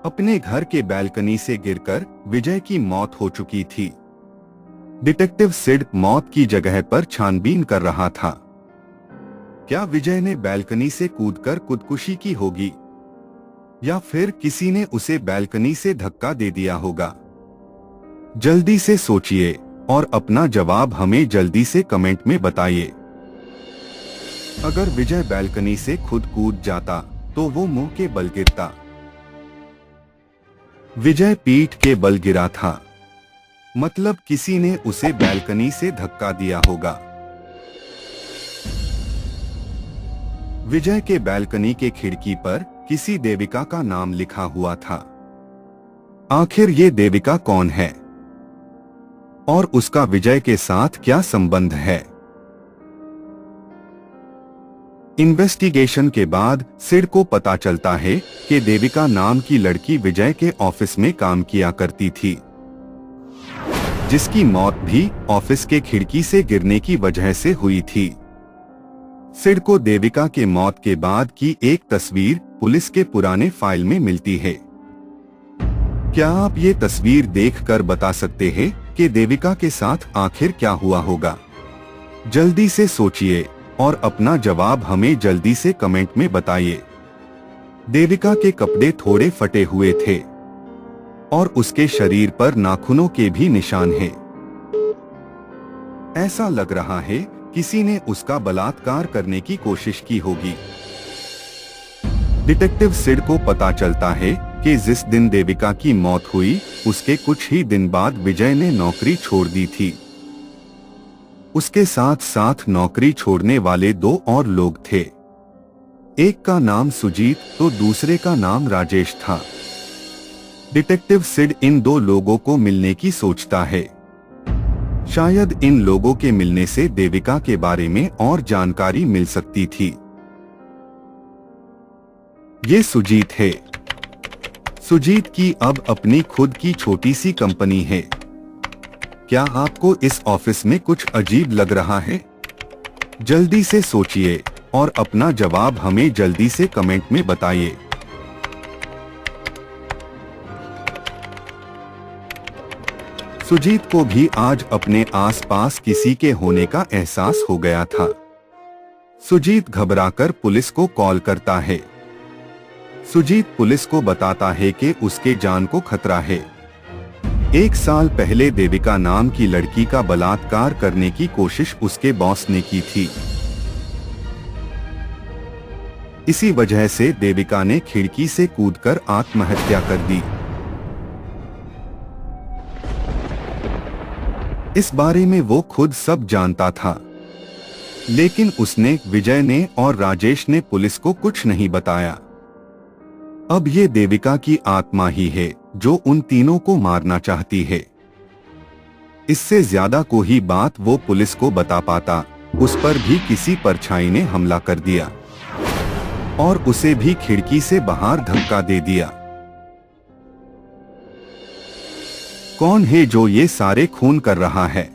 अपने घर के बैल्कनी से गिरकर विजय की मौत हो चुकी थी। डिटेक्टिव सिड मौत की जगह पर छानबीन कर रहा था। क्या विजय ने बैल्कनी से कूदकर खुदकुशी की होगी या फिर किसी ने उसे बैल्कनी से धक्का दे दिया होगा? जल्दी से सोचिए और अपना जवाब हमें जल्दी से कमेंट में बताइए। अगर विजय बैल्कनी से खुद कूद जाता तो वो मुंह के बल गिरता। विजय पीठ के बल गिरा था, मतलब किसी ने उसे बैल्कनी से धक्का दिया होगा। विजय के बैल्कनी के खिड़की पर किसी देविका का नाम लिखा हुआ था। आखिर ये देविका कौन है और उसका विजय के साथ क्या संबंध है? इन्वेस्टिगेशन के बाद सिड को पता चलता है कि देविका नाम की लड़की विजय के ऑफिस में काम किया करती थी, जिसकी मौत भी ऑफिस के खिड़की से गिरने की वजह से हुई थी। सिड को देविका के मौत के बाद की एक तस्वीर पुलिस के पुराने फाइल में मिलती है। क्या आप ये तस्वीर देखकर बता सकते हैं कि देविका के साथ आखिर क्या हुआ होगा? जल्दी से सोचिए और अपना जवाब हमें जल्दी से कमेंट में बताइए। देविका के कपड़े थोड़े फटे हुए थे और उसके शरीर पर नाखूनों के भी निशान हैं। ऐसा लग रहा है किसी ने उसका बलात्कार करने की कोशिश की होगी। डिटेक्टिव सिड को पता चलता है कि जिस दिन देविका की मौत हुई उसके कुछ ही दिन बाद विजय ने नौकरी छोड़ दी थी। उसके साथ साथ नौकरी छोड़ने वाले दो और लोग थे। एक का नाम सुजीत तो दूसरे का नाम राजेश था। डिटेक्टिव सिड इन दो लोगों को मिलने की सोचता है। शायद इन लोगों के मिलने से देविका के बारे में और जानकारी मिल सकती थी। ये सुजीत है। सुजीत की अब अपनी खुद की छोटी सी कंपनी है। क्या आपको इस ऑफिस में कुछ अजीब लग रहा है? जल्दी से सोचिए और अपना जवाब हमें जल्दी से कमेंट में बताइए। सुजीत को भी आज अपने आसपास किसी के होने का एहसास हो गया था। सुजीत घबराकर पुलिस को कॉल करता है। सुजीत पुलिस को बताता है कि उसके जान को खतरा है। 1 साल पहले देविका नाम की लड़की का बलात्कार करने की कोशिश उसके बॉस ने की थी। इसी वजह से देविका ने खिड़की से कूदकर आत्महत्या कर दी। इस बारे में वो खुद सब जानता था, लेकिन उसने, विजय ने और राजेश ने पुलिस को कुछ नहीं बताया। अब ये देविका की आत्मा ही है जो उन तीनों को मारना चाहती है। इससे ज्यादा कोई बात वो पुलिस को बता पाता, उस पर भी किसी परछाई ने हमला कर दिया और उसे भी खिड़की से बाहर धक्का दे दिया। कौन है जो ये सारे खून कर रहा है?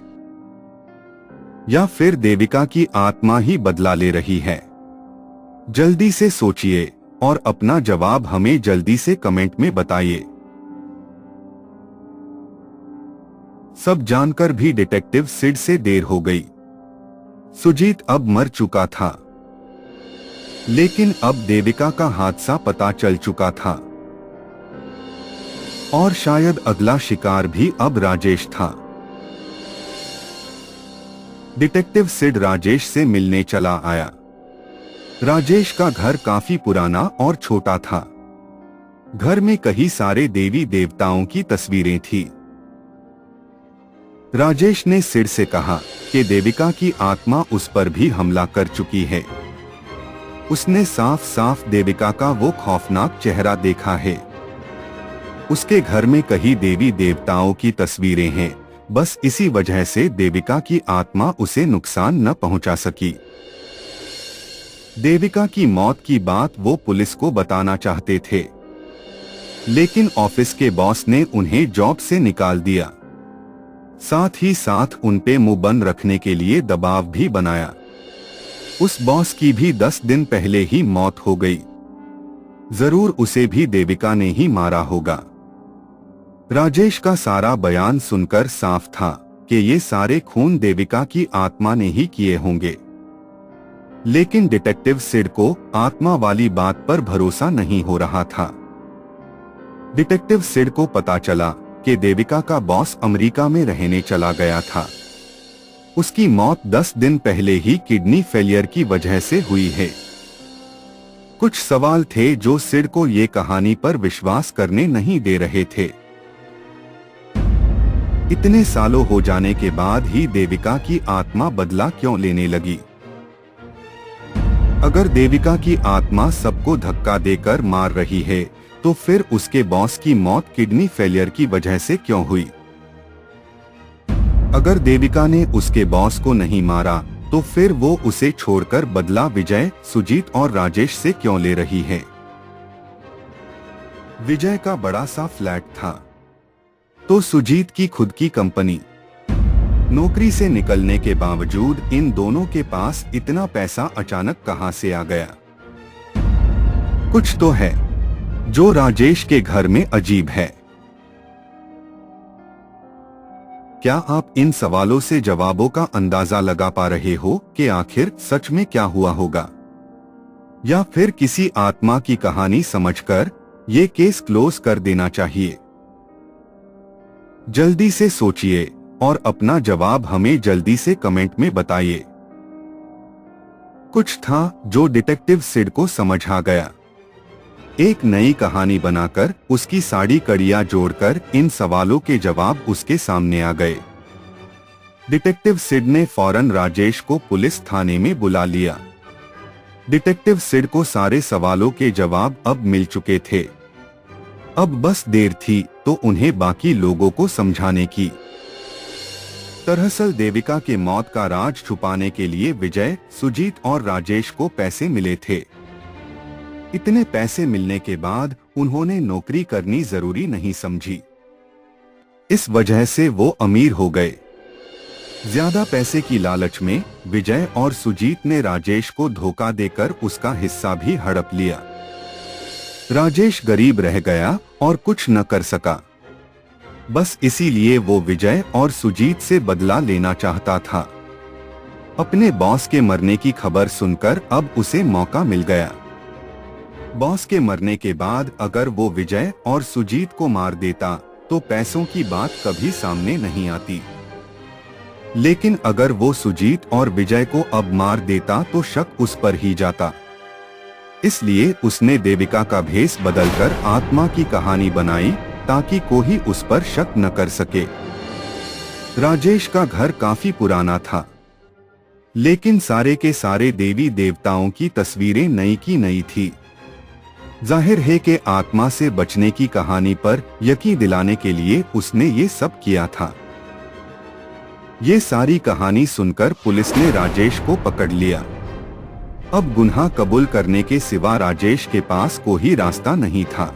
या फिर देविका की आत्मा ही बदला ले रही है? जल्दी से सोचिए और अपना जवाब हमें जल्दी से कमेंट में बताइए। सब जानकर भी डिटेक्टिव सिड से देर हो गई। सुजीत अब मर चुका था, लेकिन अब देविका का हादसा पता चल चुका था और शायद अगला शिकार भी अब राजेश था। डिटेक्टिव सिड राजेश से मिलने चला आया। राजेश का घर काफी पुराना और छोटा था। घर में कई सारे देवी देवताओं की तस्वीरें थी। राजेश ने सिड से कहा कि देविका की आत्मा उस पर भी हमला कर चुकी है। उसने साफ साफ देविका का वो खौफनाक चेहरा देखा है। उसके घर में कई देवी देवताओं की तस्वीरें हैं, बस इसी वजह से देविका की आत्मा उसे नुकसान न पहुंचा सकी। देविका की मौत की बात वो पुलिस को बताना चाहते थे, लेकिन ऑफिस के बॉस ने उन्हें जॉब से निकाल दिया। साथ ही साथ उन पे मुंह बंद रखने के लिए दबाव भी बनाया। उस बॉस की भी 10 दिन पहले ही मौत हो गई। जरूर उसे भी देविका ने ही मारा होगा। राजेश का सारा बयान सुनकर साफ था कि ये सारे खून देविका की आत्मा ने ही किए होंगे। लेकिन डिटेक्टिव सिड को आत्मा वाली बात पर भरोसा नहीं हो रहा था। डिटेक्टिव सिड को पता चला कि देविका का बॉस अमेरिका में रहने चला गया था। उसकी मौत 10 दिन पहले ही किडनी फेलियर की वजह से हुई है। कुछ सवाल थे जो सिड को ये कहानी पर विश्वास करने नहीं दे रहे थे। इतने सालों हो जाने के बाद ही देविका की आत्मा बदला क्यों लेने लगी? अगर देविका की आत्मा सबको धक्का देकर मार रही है, तो फिर उसके बॉस की मौत किडनी फेलियर की वजह से क्यों हुई? अगर देविका ने उसके बॉस को नहीं मारा, तो फिर वो उसे छोड़कर बदला विजय, सुजीत और राजेश से क्यों ले रही है? विजय का बड़ा सा फ्लैट था, तो सुजीत की खुद की कंपनी। नौकरी से निकलने के बावजूद इन दोनों के पास इतना पैसा अचानक कहां से आ गया? कुछ तो है जो राजेश के घर में अजीब है। क्या आप इन सवालों से जवाबों का अंदाजा लगा पा रहे हो कि आखिर सच में क्या हुआ होगा? या फिर किसी आत्मा की कहानी समझकर ये केस क्लोज कर देना चाहिए? जल्दी से सोचिए और अपना जवाब हमें जल्दी से कमेंट में बताइए। कुछ था जो डिटेक्टिव सिड को समझ आ गया। एक नई कहानी बनाकर उसकी सारी कड़ियां जोड़कर इन सवालों के जवाब उसके सामने आ गए। डिटेक्टिव सिड ने फौरन राजेश को पुलिस थाने में बुला लिया। डिटेक्टिव सिड को सारे सवालों के जवाब अब मिल चुके थे। अब बस देर थी तो उन्हें बाकी लोगों को समझाने की। दरअसल देविका के मौत का राज छुपाने के लिए विजय, सुजीत और राजेश को पैसे मिले थे। इतने पैसे मिलने के बाद उन्होंने नौकरी करनी जरूरी नहीं समझी। इस वजह से वो अमीर हो गए। ज्यादा पैसे की लालच में विजय और सुजीत ने राजेश को धोखा देकर उसका हिस्सा भी हड़प लिया। राजेश गरीब रह गया और कुछ न कर सका। बस इसीलिए वो विजय और सुजीत से बदला लेना चाहता था। अपने बॉस के मरने की खबर सुनकर अब उसे मौका मिल गया। बॉस के मरने के बाद अगर वो विजय और सुजीत को मार देता तो पैसों की बात कभी सामने नहीं आती। लेकिन अगर वो सुजीत और विजय को अब मार देता तो शक उस पर ही जाता। इसलिए उसने देविका का भेष बदलकर आत्मा की कहानी बनाई ताकि कोई उस पर शक न कर सके। राजेश का घर काफी पुराना था, लेकिन सारे के सारे देवी देवताओं की तस्वीरें नई की नई थी। जाहिर है कि आत्मा से बचने की कहानी पर यकीन दिलाने के लिए उसने ये सब किया था। ये सारी कहानी सुनकर पुलिस ने राजेश को पकड़ लिया। अब गुनाह कबूल करने के सिवा राजेश के पास कोई रास्ता नहीं था।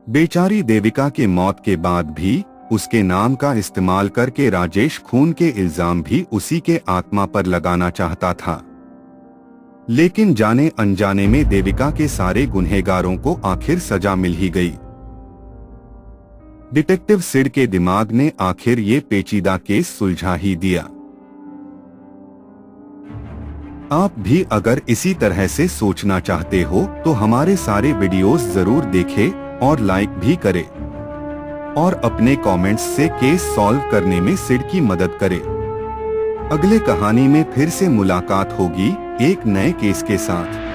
बेचारी देविका के मौत के बाद भी उसके नाम का इस्तेमाल करके राजेश खून के इल्जाम भी उसी के आत्मा पर लगाना चाहता था। लेकिन जाने अनजाने में देविका के सारे गुनहगारों को आखिर सजा मिल ही गई। डिटेक्टिव सिड के दिमाग ने आखिर ये पेचीदा केस सुलझा ही दिया। आप भी अगर इसी तरह से सोचना चाहते हो तो हमारे सारे वीडियोस जरूर देखें और लाइक भी करें और अपने कमेंट्स से केस सॉल्व करने में सिड की मदद करें। अगले कहानी में फिर से मुलाकात होगी एक नए केस के साथ।